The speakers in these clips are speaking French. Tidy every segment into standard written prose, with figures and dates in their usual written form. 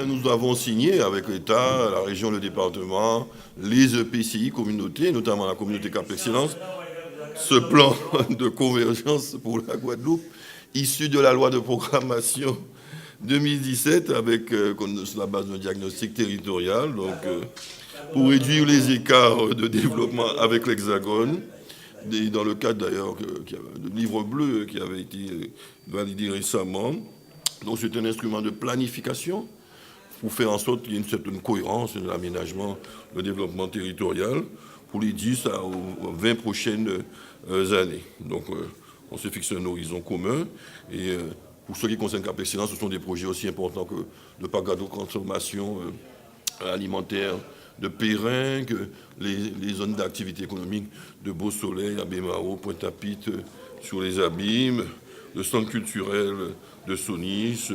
Nous avons signé avec l'État, la région, le département, les EPCI communautés, notamment la communauté Cap Excellence, ce plan de convergence pour la Guadeloupe, issu de la loi de programmation 2017, avec sur la base d'un diagnostic territorial, donc, pour réduire les écarts de développement avec l'Hexagone, dans le cadre d'ailleurs du livre bleu qui avait été validé récemment. Donc c'est un instrument de planification pour faire en sorte qu'il y ait une certaine cohérence de l'aménagement, le développement territorial pour les 10 à 20 prochaines années. Donc on se fixe un horizon commun et pour ce qui concerne Cap Excellence, ce sont des projets aussi importants que le parc de consommation alimentaire de Périn, que les zones d'activité économique de Beau-Soleil, à Bémaro, Pointe-à-Pitre, sur les Abîmes, le centre culturel de Sonis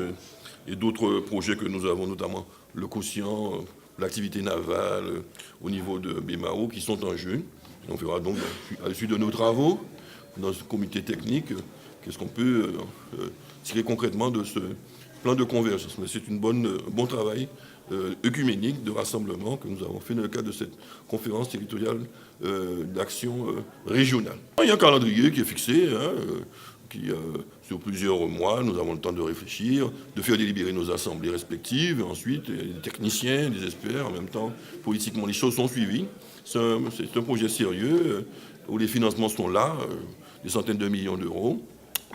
et d'autres projets que nous avons, notamment le quotient, l'activité navale au niveau de Bémaro, qui sont en jeu. On verra donc, à l'issue de nos travaux, dans ce comité technique, qu'est-ce qu'on peut tirer concrètement de ce plan de convergence. Mais c'est un bon travail œcuménique de rassemblement que nous avons fait dans le cadre de cette conférence territoriale d'action régionale. Il y a un calendrier qui est fixé, sur plusieurs mois, nous avons le temps de réfléchir, de faire délibérer nos assemblées respectives, et ensuite des techniciens, des experts, en même temps, politiquement, les choses sont suivies. C'est un projet sérieux où les financements sont là, des centaines de millions d'euros.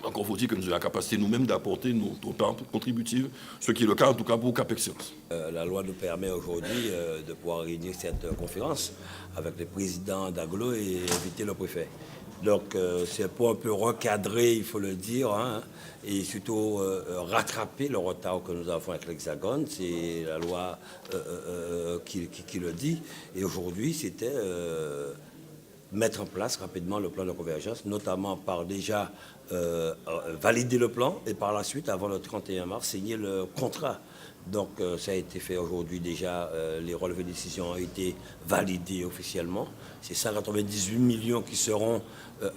Encore faut-il que nous ayons la capacité nous-mêmes d'apporter notre part contributive, ce qui est le cas en tout cas pour Cap Excellence. La loi nous permet aujourd'hui de pouvoir réunir cette conférence avec les présidents d'agglo et inviter le préfet. Donc c'est pour un peu recadrer, il faut le dire, et surtout rattraper le retard que nous avons avec l'Hexagone. C'est la loi qui le dit. Et aujourd'hui, c'était mettre en place rapidement le plan de convergence, notamment par déjà valider le plan et par la suite, avant le 31 mars, signer le contrat. Donc ça a été fait aujourd'hui déjà, les relevés de décision ont été validés officiellement. C'est 198 millions qui seront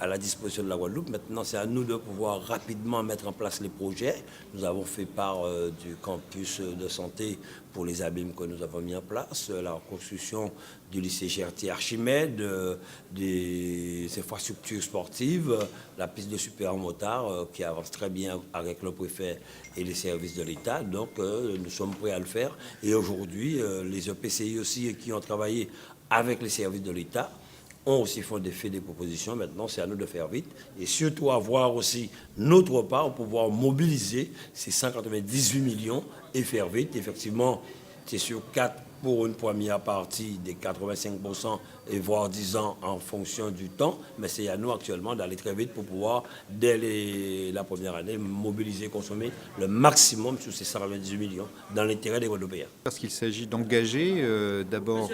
à la disposition de la Guadeloupe. Maintenant, c'est à nous de pouvoir rapidement mettre en place les projets. Nous avons fait part du campus de santé pour les abîmes que nous avons mis en place, la reconstruction du lycée Gertier Archimède, des infrastructures sportives, la piste de super motard qui avance très bien avec le préfet et les services de l'État. Donc nous sommes prêts à le faire. Et aujourd'hui, les EPCI aussi qui ont travaillé avec les services de l'État ont aussi fait des propositions. Maintenant, c'est à nous de faire vite et surtout avoir aussi notre part pour pouvoir mobiliser ces 198 millions et faire vite. Effectivement, c'est sur 4 pour une première partie des 85% et voire 10 ans en fonction du temps. Mais c'est à nous actuellement d'aller très vite pour pouvoir, dès la première année, mobiliser, consommer le maximum sur ces 198 millions dans l'intérêt des Guadeloupéens. Parce qu'il s'agit d'engager d'abord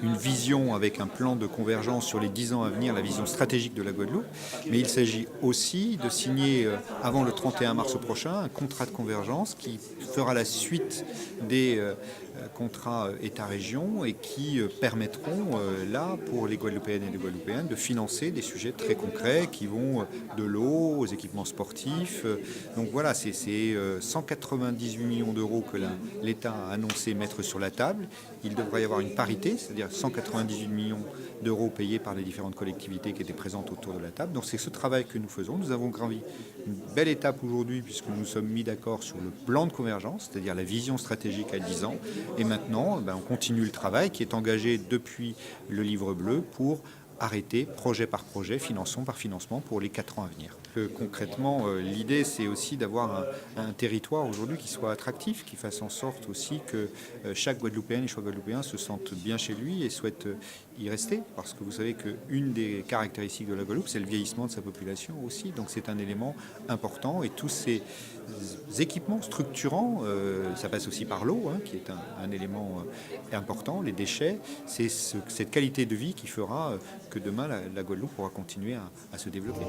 une vision avec un plan de convergence sur les 10 ans à venir, la vision stratégique de la Guadeloupe. Mais il s'agit aussi de signer avant le 31 mars prochain un contrat de convergence qui fera la suite des contrats État-région et qui permettront là pour les Guadeloupéennes et les Guadeloupéens de financer des sujets très concrets qui vont de l'eau aux équipements sportifs. Donc voilà, c'est 198 millions d'euros que l'État a annoncé mettre sur la table. Il devrait y avoir une parité, c'est-à-dire 198 millions d'euros payés par les différentes collectivités qui étaient présentes autour de la table. Donc c'est ce travail que nous faisons. Nous avons gravi une belle étape aujourd'hui puisque nous nous sommes mis d'accord sur le plan de convergence, c'est-à-dire la vision stratégique à 10 ans. Et maintenant, on continue le travail qui est engagé depuis le livre bleu pour arrêter projet par projet, financement par financement pour les 4 ans à venir. Concrètement, l'idée c'est aussi d'avoir un territoire aujourd'hui qui soit attractif, qui fasse en sorte aussi que chaque Guadeloupéenne et chaque Guadeloupéen se sente bien chez lui et souhaite y rester, parce que vous savez qu'une des caractéristiques de la Guadeloupe, c'est le vieillissement de sa population aussi, donc c'est un élément important et tous ces équipements structurants, ça passe aussi par l'eau, qui est un élément important, les déchets, c'est cette qualité de vie qui fera que demain la Guadeloupe pourra continuer à se développer.